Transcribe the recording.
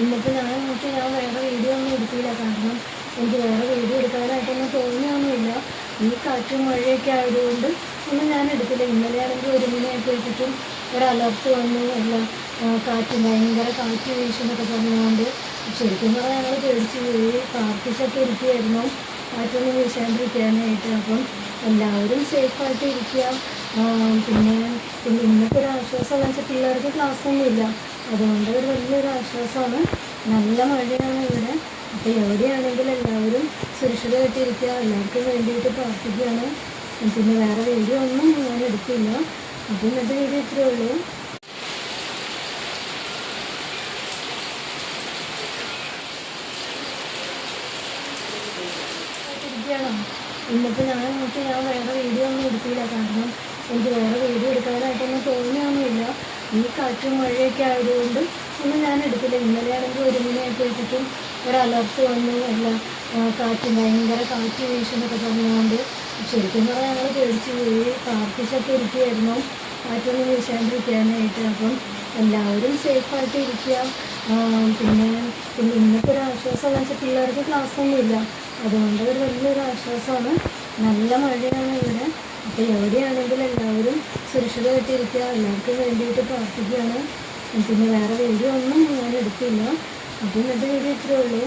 ഇന്നിപ്പോൾ ഞാൻ വേറെ വീഡിയോ ഒന്നും എടുത്തില്ല. കാരണം എനിക്ക് വേറെ വീഡിയോ എടുക്കാനായിട്ടൊന്നും തോന്നിയൊന്നുമില്ല. ഈ കാറ്റും മഴയൊക്കെ ആയതുകൊണ്ട് ഒന്നും ഞാൻ എടുത്തില്ല. ഇന്നലെയാണെങ്കിൽ 1 മണിയായപ്പോഴത്തേക്കും ഒരു അലർട്ട് വന്നു. എല്ലാം കാറ്റ്, ഭയങ്കര കാറ്റ് വീശുന്നൊക്കെ പറഞ്ഞുകൊണ്ട് ശരിക്കും പറഞ്ഞാൽ ഞങ്ങൾ പേടിച്ച് പോയി. പ്രാർത്ഥിച്ചൊക്കെ ഇരിക്കുകയായിരുന്നു കാറ്റൊന്നും വീശാണ്ടിരിക്കാനായിട്ട്. അപ്പം എല്ലാവരും സേഫായിട്ട് ഇരിക്കുക. പിന്നെ ഇന്നത്തെ ഒരു ആശ്വാസം എന്ന് വെച്ചാൽ പിള്ളേർക്ക് ക്ലാസ്സൊന്നുമില്ല. അതുകൊണ്ട് ഒരു വലിയൊരു ആശ്വാസമാണ്. നല്ല മഴയാണ് ഇവിടെ. അപ്പോൾ എവിടെയാണെങ്കിലും എല്ലാവരും സുരക്ഷിതമായിട്ടിരിക്കുക. എല്ലാവർക്കും വേണ്ടിയിട്ട് പ്രാർത്ഥിക്കുകയാണ്. പിന്നെ വേറെ വീഡിയോ ഒന്നും ഞാൻ എടുക്കില്ല. അപ്പോൾ ഇന്നത്തെ വീഡിയോ ഇത്രയേ ഉള്ളൂ. ഇന്നിപ്പോൾ ഞാൻ വേറെ വീഡിയോ ഒന്നും എടുക്കില്ല. കാരണം എനിക്ക് വേറെ വീഡിയോ എടുക്കാനായിട്ടൊന്നും തോന്നിയൊന്നുമില്ല. ഈ കാറ്റും മഴയൊക്കെ ആയതുകൊണ്ട് ഒന്നും ഞാൻ എടുത്തില്ല. ഇന്നലെയാണെങ്കിൽ 1 മണിയായപ്പോഴത്തേക്കും ഒരു അലർട്ട് വന്നു. എല്ലാം കാറ്റ്, ഭയങ്കര കാറ്റ് വീശുന്നൊക്കെ പറഞ്ഞുകൊണ്ട് ശരിക്കും പറഞ്ഞാൽ ഞങ്ങൾ പേടിച്ച് പോയി. പ്രാർത്ഥിച്ചൊക്കെ ഇരിക്കുകയായിരുന്നു കാറ്റൊന്നും വീശാണ്ടിരിക്കാനായിട്ട്. അപ്പം എല്ലാവരും സേഫായിട്ട് ഇരിക്കുക. പിന്നെ ഇന്നത്തെ ഒരു ആശ്വാസം എന്ന് വെച്ചാൽ പിള്ളേർക്ക് ക്ലാസ്സൊന്നുമില്ല. അതുകൊണ്ട് ഒരു വലിയൊരു ആശ്വാസമാണ്. നല്ല മഴയാണ് ഇവിടെ. അപ്പോൾ എവിടെയാണെങ്കിലും എല്ലാവരും സുരക്ഷിതമായിട്ടിരിക്കുക. എല്ലാവർക്കും വേണ്ടിയിട്ട് പ്രാർത്ഥിക്കുകയാണ്. പിന്നെ വേറെ വീഡിയോ ഒന്നും ഞാൻ എടുക്കില്ല. അപ്പോൾ ഇന്നത്തെ വീഡിയോ ഇത്രയേ ഉള്ളൂ.